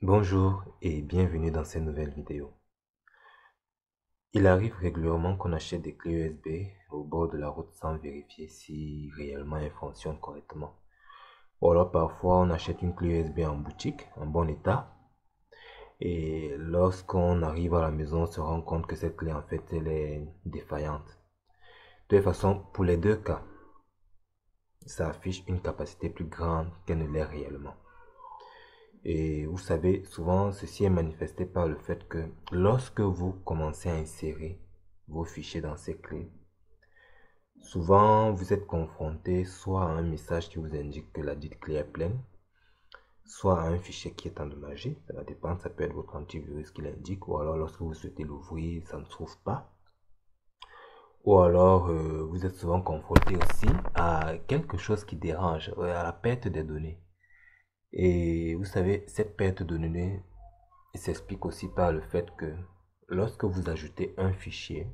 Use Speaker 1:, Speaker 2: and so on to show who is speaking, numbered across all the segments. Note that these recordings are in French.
Speaker 1: Bonjour et bienvenue dans cette nouvelle vidéo. Il arrive régulièrement qu'on achète des clés USB au bord de la route sans vérifier si réellement elles fonctionnent correctement. Ou alors parfois on achète une clé USB en boutique, en bon état, et lorsqu'on arrive à la maison on se rend compte que cette clé en fait elle est défaillante. De toute façon, pour les deux cas, ça affiche une capacité plus grande qu'elle ne l'est réellement. Et vous savez, souvent, ceci est manifesté par le fait que lorsque vous commencez à insérer vos fichiers dans ces clés, souvent vous êtes confronté soit à un message qui vous indique que la dite clé est pleine, soit à un fichier qui est endommagé. Ça va dépendre, ça peut être votre antivirus qui l'indique, ou alors lorsque vous souhaitez l'ouvrir, ça ne trouve pas. Ou alors, vous êtes souvent confronté aussi à quelque chose qui dérange, à la perte des données. Et vous savez, cette perte de données s'explique aussi par le fait que lorsque vous ajoutez un fichier,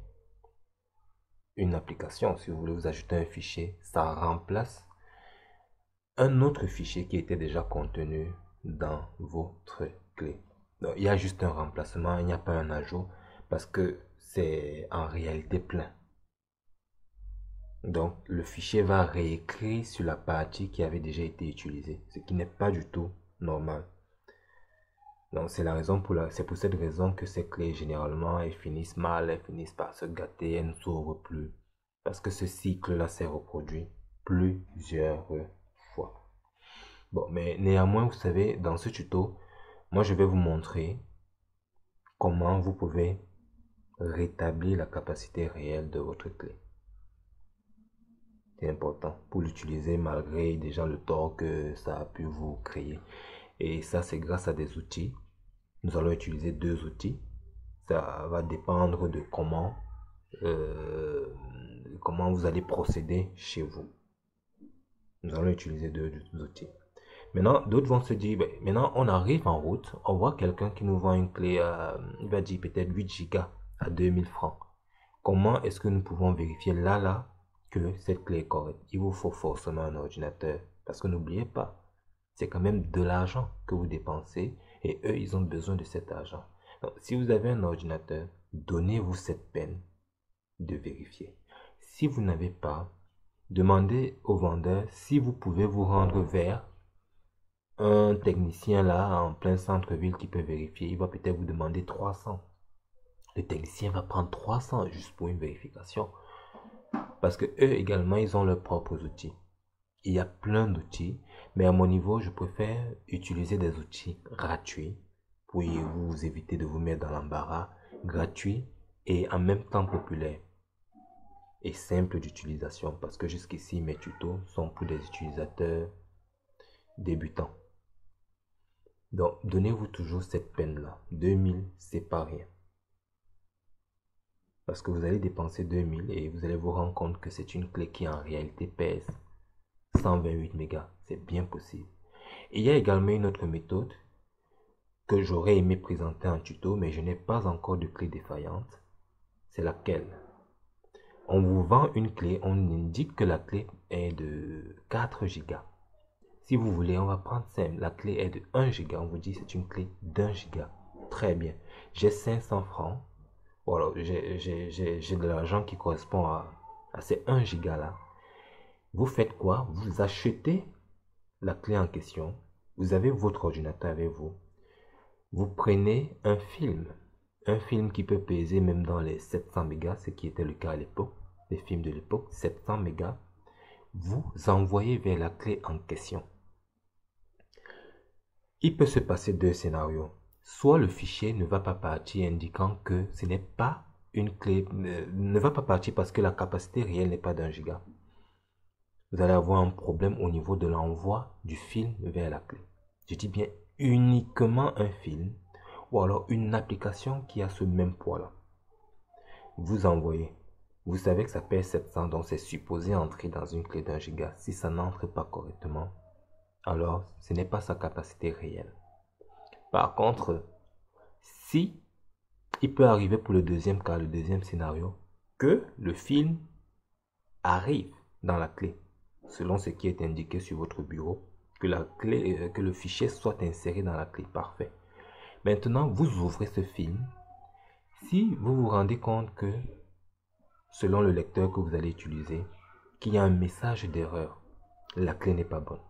Speaker 1: une application, si vous voulez vous ajouter un fichier, ça remplace un autre fichier qui était déjà contenu dans votre clé. Donc, il y a juste un remplacement, il n'y a pas un ajout parce que c'est en réalité plein. Donc, le fichier va réécrire sur la partie qui avait déjà été utilisée, ce qui n'est pas du tout normal. Donc c'est pour cette raison que ces clés généralement elles finissent mal, elles finissent par se gâter, elles ne s'ouvrent plus. Parce que ce cycle-là s'est reproduit plusieurs fois. Bon, mais néanmoins, vous savez, dans ce tuto, moi je vais vous montrer comment vous pouvez rétablir la capacité réelle de votre clé. C'est important pour l'utiliser malgré déjà le tort que ça a pu vous créer. Et ça, c'est grâce à des outils. Nous allons utiliser deux outils. Ça va dépendre de euh, comment vous allez procéder chez vous. Nous allons utiliser deux outils. Maintenant, d'autres vont se dire, ben, maintenant on arrive en route, on voit quelqu'un qui nous vend une clé, il va dire peut-être 8 Go à 2000 francs. Comment est-ce que nous pouvons vérifier là que cette clé est correcte? Il vous faut forcément un ordinateur. Parce que n'oubliez pas, c'est quand même de l'argent que vous dépensez et eux, ils ont besoin de cet argent. Donc, si vous avez un ordinateur, donnez-vous cette peine de vérifier. Si vous n'avez pas, demandez au vendeur si vous pouvez vous rendre vers un technicien là en plein centre-ville qui peut vérifier. Il va peut-être vous demander 300. Le technicien va prendre 300 juste pour une vérification. Parce que eux également, ils ont leurs propres outils. Il y a plein d'outils, mais à mon niveau, je préfère utiliser des outils gratuits pour vous éviter de vous mettre dans l'embarras, gratuits et en même temps populaires et simples d'utilisation parce que jusqu'ici, mes tutos sont pour des utilisateurs débutants. Donc, donnez-vous toujours cette peine-là. 2000, c'est pas rien. Parce que vous allez dépenser 2000 et vous allez vous rendre compte que c'est une clé qui en réalité pèse 128 mégas. C'est bien possible. Et il y a également une autre méthode que j'aurais aimé présenter en tuto, mais je n'ai pas encore de clé défaillante. C'est laquelle? On vous vend une clé, on indique que la clé est de 4 Go. Si vous voulez, on va prendre simple. La clé est de 1 Go. On vous dit c'est une clé d'1 Go. Très bien. J'ai 500 francs. Voilà, j'ai de l'argent qui correspond à ces 1 Go là. Vous faites quoi? Vous achetez la clé en question. Vous avez votre ordinateur avec vous. Vous prenez un film qui peut peser même dans les 700 mégas, ce qui était le cas à l'époque, les films de l'époque, 700 mégas, vous envoyez vers la clé en question. Il peut se passer deux scénarios. Soit le fichier ne va pas partir indiquant que ce n'est pas une clé, ne va pas partir parce que la capacité réelle n'est pas d'1 giga. Vous allez avoir un problème au niveau de l'envoi du film vers la clé. Je dis bien uniquement un film ou alors une application qui a ce même poids-là. Vous envoyez. Vous savez que ça pèse 700, donc c'est supposé entrer dans une clé d'1 giga. Si ça n'entre pas correctement, alors ce n'est pas sa capacité réelle. Par contre, si il peut arriver pour le deuxième cas, le deuxième scénario, que le film arrive dans la clé, selon ce qui est indiqué sur votre bureau, que la clé, que le fichier soit inséré dans la clé, parfait. Maintenant, vous ouvrez ce film. Si vous vous rendez compte que, selon le lecteur que vous allez utiliser, qu'il y a un message d'erreur, la clé n'est pas bonne.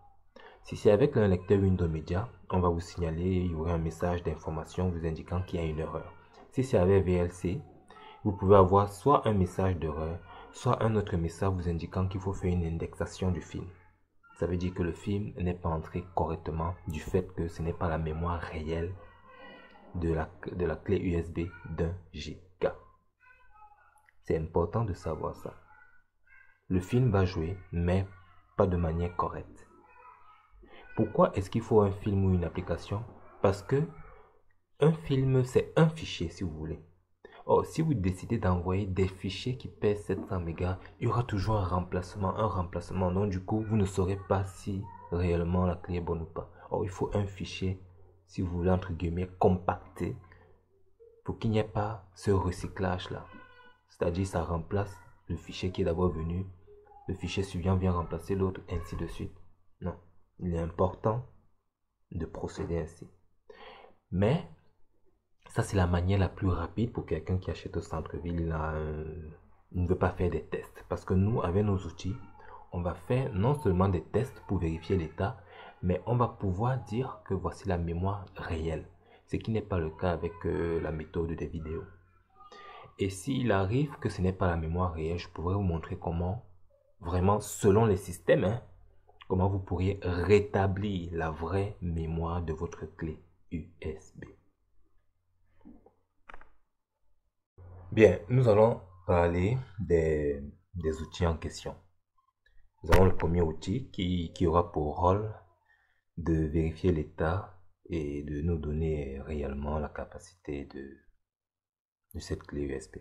Speaker 1: Si c'est avec un lecteur Windows Media, on va vous signaler, il y aura un message d'information vous indiquant qu'il y a une erreur. Si c'est avec VLC, vous pouvez avoir soit un message d'erreur, soit un autre message vous indiquant qu'il faut faire une indexation du film. Ça veut dire que le film n'est pas entré correctement du fait que ce n'est pas la mémoire réelle de la clé USB d'1 Go. C'est important de savoir ça. Le film va jouer, mais pas de manière correcte. Pourquoi est-ce qu'il faut un film ou une application? Parce que un film, c'est un fichier si vous voulez. Or, si vous décidez d'envoyer des fichiers qui pèsent 700 mégas, il y aura toujours un remplacement. Donc, du coup, vous ne saurez pas si réellement la clé est bonne ou pas. Or, il faut un fichier, si vous voulez, entre guillemets, compacté, pour qu'il n'y ait pas ce recyclage-là. C'est-à-dire, ça remplace le fichier qui est d'abord venu, le fichier suivant vient remplacer l'autre, ainsi de suite. Non, il est important de procéder ainsi. Mais, ça, c'est la manière la plus rapide pour quelqu'un qui achète au centre-ville. Il ne veut pas faire des tests. Parce que nous, avec nos outils, on va faire non seulement des tests pour vérifier l'état, mais on va pouvoir dire que voici la mémoire réelle. Ce qui n'est pas le cas avec la méthode des vidéos. Et s'il arrive que ce n'est pas la mémoire réelle, je pourrais vous montrer comment, vraiment selon les systèmes, comment vous pourriez rétablir la vraie mémoire de votre clé USB. Bien, nous allons parler des outils en question. Nous avons le premier outil qui aura pour rôle de vérifier l'état et de nous donner réellement la capacité de cette clé USB.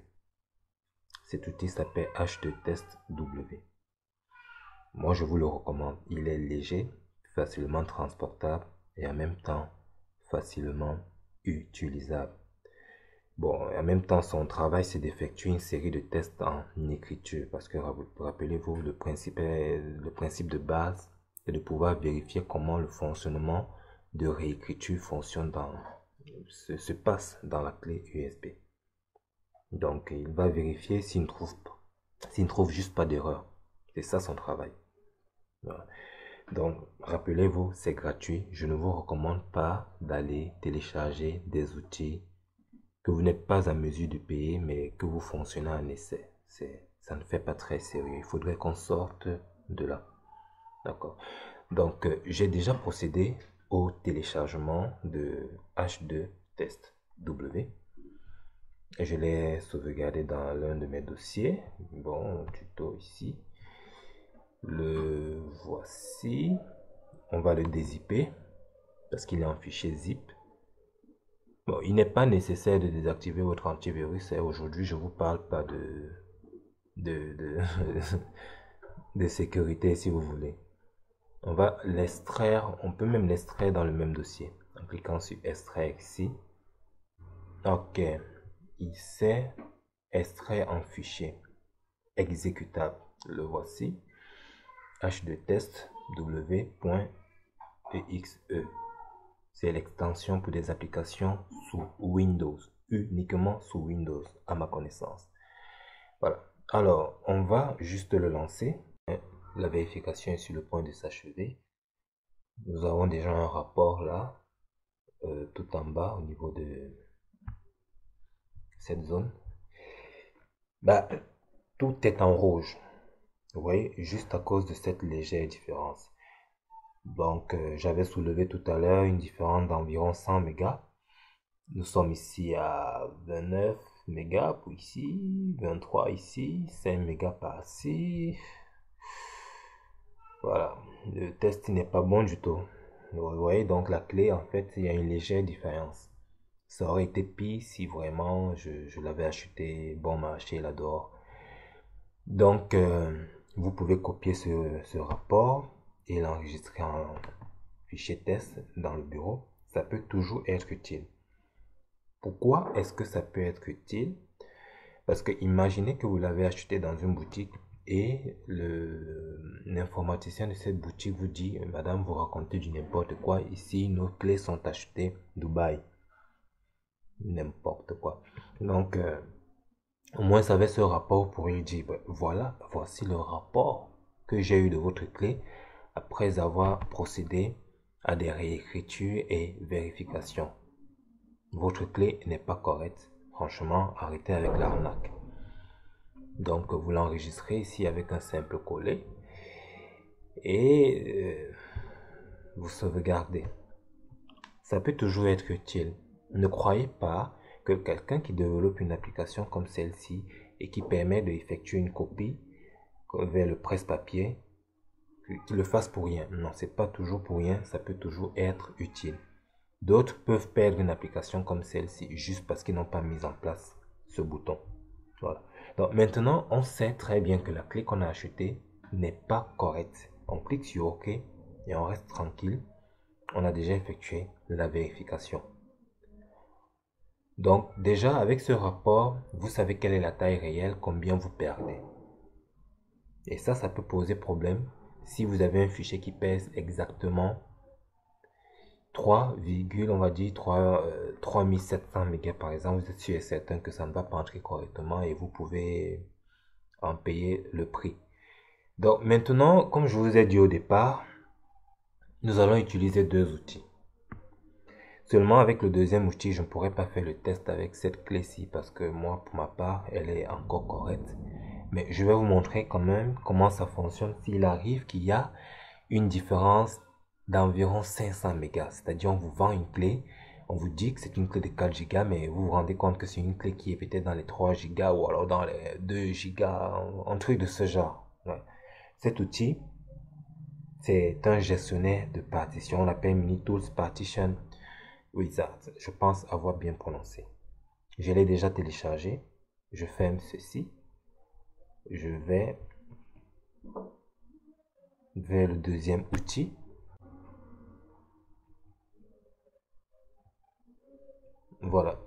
Speaker 1: Cet outil s'appelle H2TestW. Moi, je vous le recommande. Il est léger, facilement transportable et en même temps facilement utilisable. Bon, en même temps, son travail, c'est d'effectuer une série de tests en écriture. Parce que, rappelez-vous, le principe de base est de pouvoir vérifier comment le fonctionnement de réécriture se passe dans la clé USB. Donc, il va vérifier s'il ne trouve juste pas d'erreur. C'est ça son travail. Voilà. Donc, rappelez-vous, c'est gratuit. Je ne vous recommande pas d'aller télécharger des outils que vous n'êtes pas à mesure de payer, mais que vous fonctionnez en essai. Ça ne fait pas très sérieux. Il faudrait qu'on sorte de là. D'accord. Donc, j'ai déjà procédé au téléchargement de H2TestW. Je l'ai sauvegardé dans l'un de mes dossiers. Bon, tuto ici. Le voici. On va le dézipper parce qu'il est en fichier zip. Bon, il n'est pas nécessaire de désactiver votre antivirus. Aujourd'hui, je ne vous parle pas de sécurité si vous voulez. On va l'extraire. On peut même l'extraire dans le même dossier. En cliquant sur extraire ici. Ok. Il s'est extrait en fichier exécutable. Le voici. h2testw.exe. C'est l'extension pour des applications sous Windows, uniquement sous Windows, à ma connaissance. Voilà. Alors, on va juste le lancer. La vérification est sur le point de s'achever. Nous avons déjà un rapport là, tout en bas, au niveau de cette zone. Bah, tout est en rouge. Vous voyez, juste à cause de cette légère différence. Donc, j'avais soulevé tout à l'heure une différence d'environ 100 mégas. Nous sommes ici à 29 mégas pour ici, 23 ici, 5 mégas par ici. Voilà, le test n'est pas bon du tout. Vous voyez, donc la clé, en fait, il y a une légère différence. Ça aurait été pire si vraiment je l'avais acheté bon marché là-dehors. Donc, vous pouvez copier ce rapport et l'enregistrer en fichier test dans le bureau. Ça peut toujours être utile. Pourquoi est-ce que ça peut être utile? Parce que imaginez que vous l'avez acheté dans une boutique et l'informaticien de cette boutique vous dit, madame, vous racontez du n'importe quoi, ici nos clés sont achetées Dubaï. n'importe quoi. Donc, au moins, ça avait ce rapport pour lui dire, ben, voilà, voici le rapport que j'ai eu de votre clé après avoir procédé à des réécritures et vérifications. Votre clé n'est pas correcte. Franchement, arrêtez avec l'arnaque. Donc, vous l'enregistrez ici avec un simple coller et vous sauvegardez. Ça peut toujours être utile. Ne croyez pas que quelqu'un qui développe une application comme celle-ci et qui permet d'effectuer une copie vers le presse-papier, qu'il le fasse pour rien. Non, c'est pas toujours pour rien, ça peut toujours être utile. D'autres peuvent perdre une application comme celle-ci juste parce qu'ils n'ont pas mis en place ce bouton. Voilà. Donc maintenant, on sait très bien que la clé qu'on a achetée n'est pas correcte. On clique sur OK et on reste tranquille. On a déjà effectué la vérification. Donc déjà avec ce rapport, vous savez quelle est la taille réelle, combien vous perdez. Et ça peut poser problème si vous avez un fichier qui pèse exactement 3, on va dire 3700 mégas par exemple. Vous êtes sûr et certain que ça ne va pas entrer correctement et vous pouvez en payer le prix. Donc maintenant, comme je vous ai dit au départ, nous allons utiliser deux outils. Seulement avec le deuxième outil, je ne pourrais pas faire le test avec cette clé-ci parce que moi, pour ma part, elle est encore correcte. Mais je vais vous montrer quand même comment ça fonctionne s'il arrive qu'il y a une différence d'environ 500 mégas. C'est-à-dire, on vous vend une clé, on vous dit que c'est une clé de 4 gigas, mais vous vous rendez compte que c'est une clé qui est peut-être dans les 3 gigas ou alors dans les 2 gigas, un truc de ce genre. Ouais. Cet outil, c'est un gestionnaire de partition. On l'appelle MiniTools Partition Wizard. Je pense avoir bien prononcé. Je l'ai déjà téléchargé. Je ferme ceci. Je vais vers le deuxième outil. Voilà.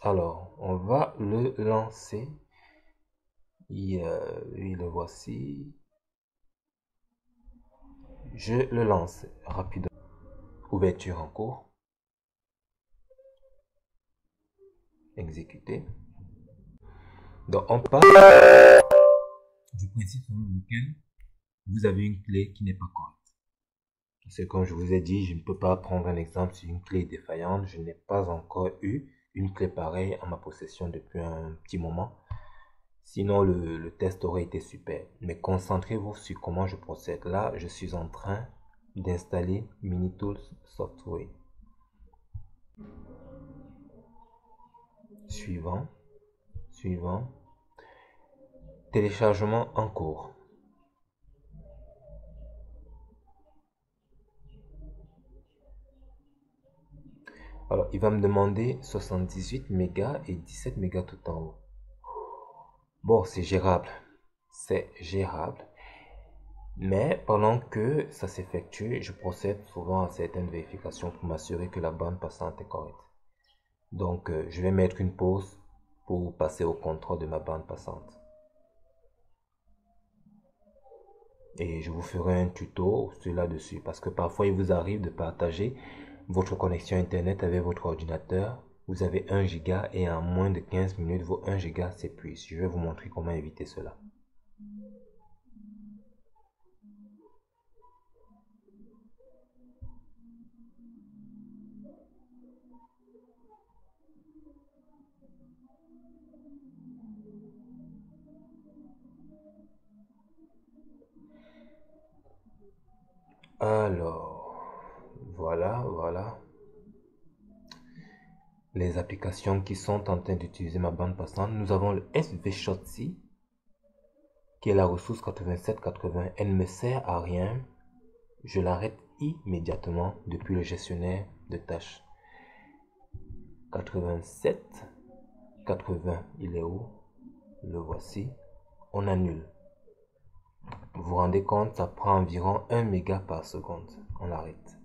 Speaker 1: Alors, on va le lancer. Oui, le voici. Je le lance rapidement. Ouverture en cours. Exécuter. Donc, on part du principe selon lequel vous avez une clé qui n'est pas correcte. C'est comme je vous ai dit, je ne peux pas prendre un exemple sur une clé défaillante. Je n'ai pas encore eu une clé pareille en ma possession depuis un petit moment. Sinon, le test aurait été super. Mais concentrez-vous sur comment je procède. Là, je suis en train d'installer MiniTools Software. Suivant. Suivant. Téléchargement en cours. Alors, il va me demander 78 mégas et 17 mégas tout en haut. Bon, c'est gérable. C'est gérable. Mais pendant que ça s'effectue, je procède souvent à certaines vérifications pour m'assurer que la bande passante est correcte. Donc, je vais mettre une pause pour passer au contrôle de ma bande passante. Et je vous ferai un tuto sur là-dessus parce que parfois il vous arrive de partager votre connexion internet avec votre ordinateur. Vous avez 1 giga et en moins de 15 minutes, vos 1 giga s'épuisent. Je vais vous montrer comment éviter cela. Alors, voilà. Les applications qui sont en train d'utiliser ma bande passante. Nous avons le SVShotC, qui est la ressource 8780. Elle ne me sert à rien. Je l'arrête immédiatement depuis le gestionnaire de tâches. 87, 80, il est où? Le voici. On annule. Vous vous rendez compte, ça prend environ 1 méga par seconde. On l'arrête.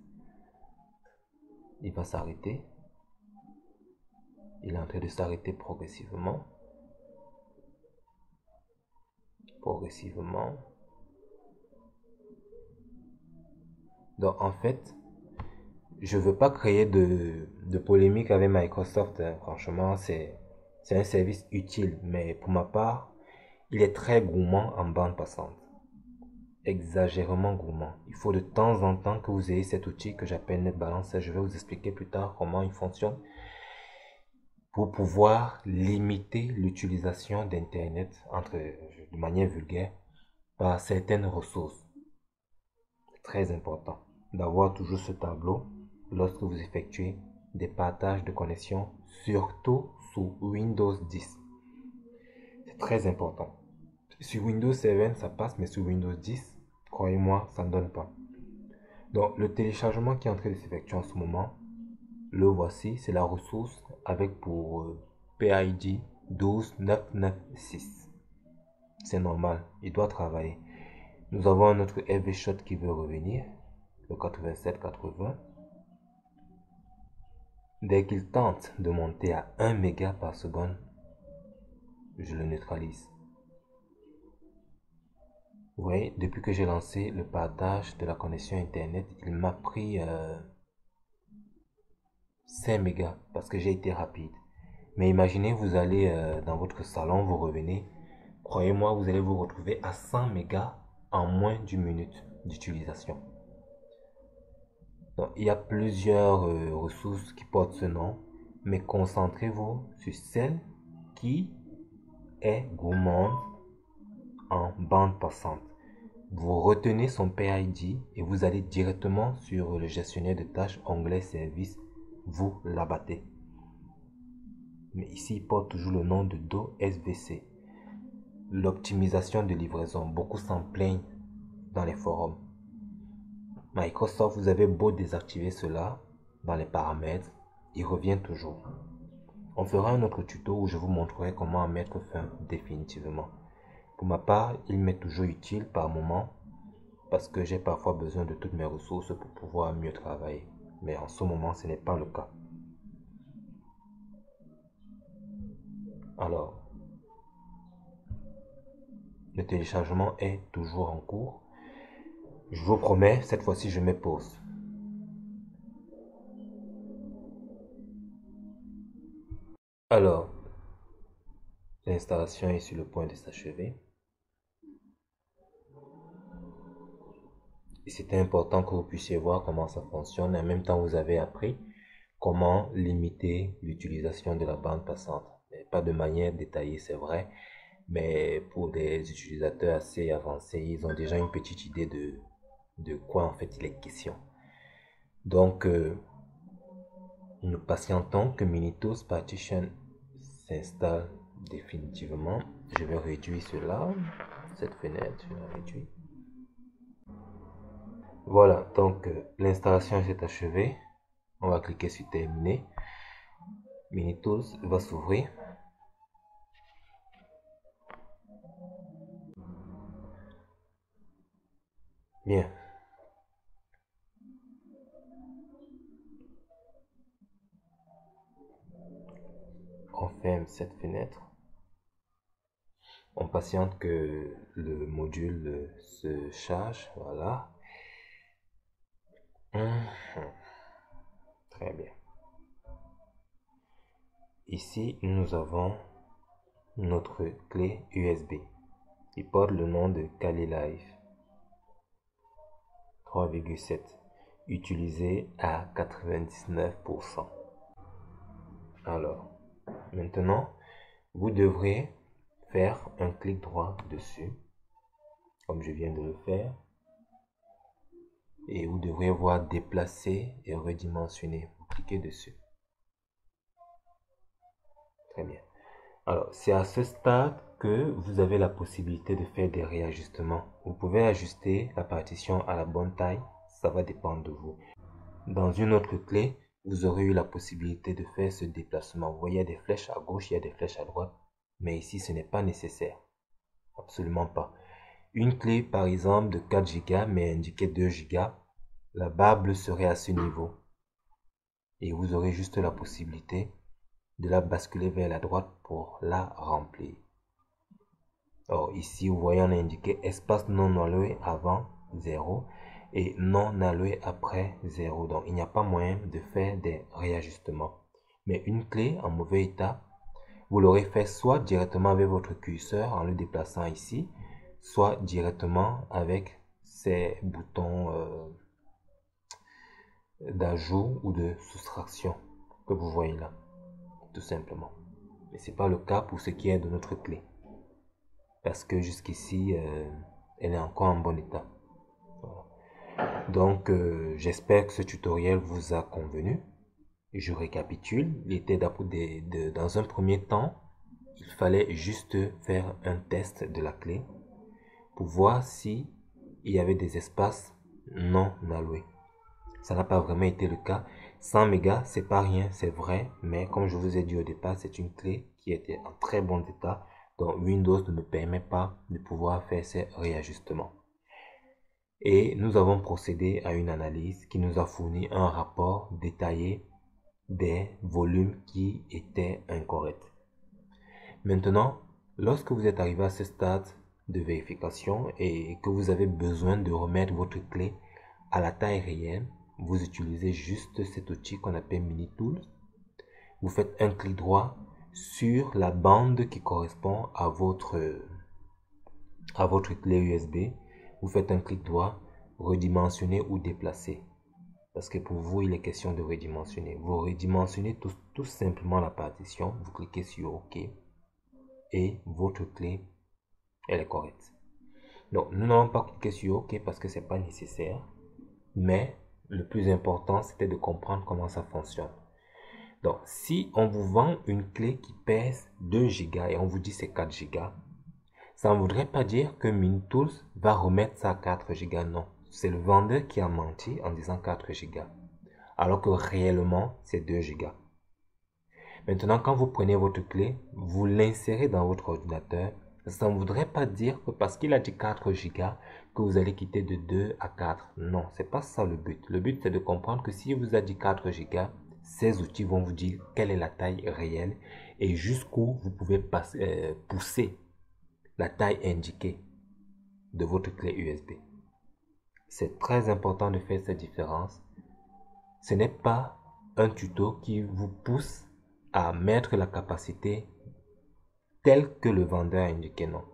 Speaker 1: Il va s'arrêter. Il est en train de s'arrêter progressivement. Donc en fait, Je veux pas créer de polémique avec Microsoft, hein. Franchement, c'est un service utile, mais pour ma part, il est très gourmand en bande passante. Exagérément gourmand. Il faut de temps en temps que vous ayez cet outil que j'appelle NetBalance. Je vais vous expliquer plus tard comment il fonctionne pour pouvoir limiter l'utilisation d'Internet de manière vulgaire par certaines ressources. C'est très important d'avoir toujours ce tableau lorsque vous effectuez des partages de connexion, surtout sous Windows 10. C'est très important. Sur Windows 7, ça passe, mais sur Windows 10, croyez-moi, ça ne donne pas. Donc, le téléchargement qui est en train de s'effectuer en ce moment, le voici, c'est la ressource avec pour PID 12996. C'est normal, il doit travailler. Nous avons un autre FVShot qui veut revenir, le 8780. Dès qu'il tente de monter à 1 méga par seconde, je le neutralise. Vous voyez, depuis que j'ai lancé le partage de la connexion Internet, il m'a pris 5 mégas parce que j'ai été rapide. Mais imaginez, vous allez dans votre salon, vous revenez. Croyez-moi, vous allez vous retrouver à 100 mégas en moins d'une minute d'utilisation. Donc, il y a plusieurs ressources qui portent ce nom, mais concentrez-vous sur celle qui est gourmande en bande passante. Vous retenez son PID et vous allez directement sur le gestionnaire de tâches, onglet service, vous l'abattez. Mais ici, il porte toujours le nom de DoSVC. L'optimisation de livraison, beaucoup s'en plaignent dans les forums. Microsoft, vous avez beau désactiver cela dans les paramètres, il revient toujours. On fera un autre tuto où je vous montrerai comment en mettre fin définitivement. Pour ma part, il m'est toujours utile par moment parce que j'ai parfois besoin de toutes mes ressources pour pouvoir mieux travailler. Mais en ce moment, ce n'est pas le cas. Alors, le téléchargement est toujours en cours. Je vous promets, cette fois-ci, je mets pause. Alors, l'installation est sur le point de s'achever. Et c'était important que vous puissiez voir comment ça fonctionne. En même temps, vous avez appris comment limiter l'utilisation de la bande passante. Mais pas de manière détaillée, c'est vrai. Mais pour des utilisateurs assez avancés, ils ont déjà une petite idée de quoi en fait il est question. Donc, nous patientons que Minitools Partition s'installe définitivement. Je vais réduire cela, cette fenêtre, je la réduis. Voilà, donc l'installation s'est achevée. On va cliquer sur terminer. Minitools va s'ouvrir. Bien. On ferme cette fenêtre. On patiente que le module se charge. Voilà. Très bien. Ici, nous avons notre clé USB. Il porte le nom de Kali Live 3,7, utilisé à 99%. Alors, maintenant, vous devrez faire un clic droit dessus, comme je viens de le faire. Et vous devrez voir déplacer et redimensionner. Vous cliquez dessus. Très bien. Alors, c'est à ce stade que vous avez la possibilité de faire des réajustements. Vous pouvez ajuster la partition à la bonne taille. Ça va dépendre de vous. Dans une autre clé, vous aurez eu la possibilité de faire ce déplacement. Vous voyez, il y a des flèches à gauche, il y a des flèches à droite. Mais ici, ce n'est pas nécessaire. Absolument pas. Une clé, par exemple, de 4 Go, mais indiquée 2 Go, la barre bleue serait à ce niveau. Et vous aurez juste la possibilité de la basculer vers la droite pour la remplir. Alors ici, vous voyez, on a indiqué espace non alloué avant 0. et non alloué après 0. Donc, il n'y a pas moyen de faire des réajustements. Mais une clé en mauvais état, vous l'aurez fait soit directement avec votre curseur en le déplaçant ici, soit directement avec ces boutons d'ajout ou de soustraction que vous voyez là, tout simplement. Mais ce n'est pas le cas pour ce qui est de notre clé, parce que jusqu'ici, elle est encore en bon état. Voilà. Donc, j'espère que ce tutoriel vous a convenu. Je récapitule. Il était dans un premier temps, il fallait juste faire un test de la clé pour voir si il y avait des espaces non alloués. Ça n'a pas vraiment été le cas. 100 mégas, c'est pas rien, c'est vrai, mais comme je vous ai dit au départ, c'est une clé qui était en très bon état, donc Windows ne me permet pas de pouvoir faire ces réajustements. Et nous avons procédé à une analyse qui nous a fourni un rapport détaillé des volumes qui étaient incorrects. Maintenant, lorsque vous êtes arrivé à ce stade de vérification et que vous avez besoin de remettre votre clé à la taille réelle, vous utilisez juste cet outil qu'on appelle Mini Tools. Vous faites un clic droit sur la bande qui correspond à votre clé USB. Vous faites un clic droit, redimensionner ou déplacer. Parce que pour vous, il est question de redimensionner. Vous redimensionnez tout simplement la partition. Vous cliquez sur OK. Et votre clé, elle est correcte. Donc, nous n'allons pas cliquer sur OK parce que ce n'est pas nécessaire. Mais le plus important, c'était de comprendre comment ça fonctionne. Donc, si on vous vend une clé qui pèse 2 Go et on vous dit c'est 4 Go, ça ne voudrait pas dire que MiniTools va remettre ça à 4 Go. Non, c'est le vendeur qui a menti en disant 4 Go. Alors que réellement, c'est 2 Go. Maintenant, quand vous prenez votre clé, vous l'insérez dans votre ordinateur. Ça ne voudrait pas dire que parce qu'il a dit 4 Go, que vous allez quitter de 2 à 4. Non, c'est pas ça le but. Le but, c'est de comprendre que s'il vous a dit 4 Go, ces outils vont vous dire quelle est la taille réelle et jusqu'où vous pouvez pousser la taille indiquée de votre clé USB. C'est très important de faire cette différence. Ce n'est pas un tuto qui vous pousse à mettre la capacité telle que le vendeur a indiqué, non.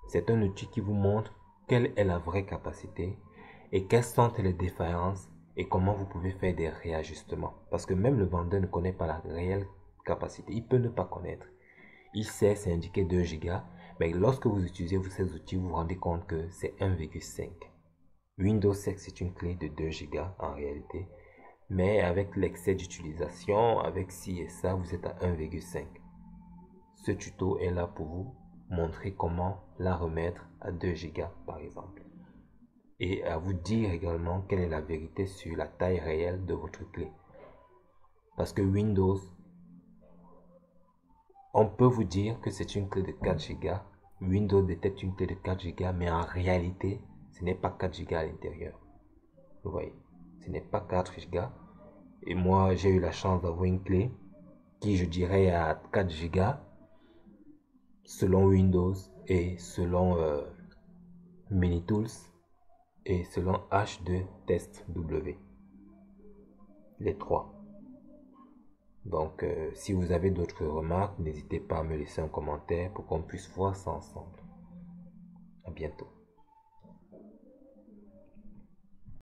Speaker 1: C'est un outil qui vous montre quelle est la vraie capacité et quelles sont les défaillances et comment vous pouvez faire des réajustements. Parce que même le vendeur ne connaît pas la réelle capacité. Il peut ne pas connaître. Il sait, c'est indiqué 2 Go, mais lorsque vous utilisez ces outils, vous vous rendez compte que c'est 1,5. Windows sait que c'est une clé de 2 Go en réalité, mais avec l'excès d'utilisation, avec ci et ça, vous êtes à 1,5. Ce tuto est là pour vous montrer comment la remettre à 2 Go par exemple. Et à vous dire également quelle est la vérité sur la taille réelle de votre clé. Parce que Windows, on peut vous dire que c'est une clé de 4 Go. Windows détecte une clé de 4 Go, mais en réalité, ce n'est pas 4 Go à l'intérieur. Vous voyez, ce n'est pas 4 Go. Et moi, j'ai eu la chance d'avoir une clé qui, je dirais, à 4 Go selon Windows et selon MiniTools et selon H2TestW. Les trois. Donc, si vous avez d'autres remarques, n'hésitez pas à me laisser un commentaire pour qu'on puisse voir ça ensemble. À bientôt.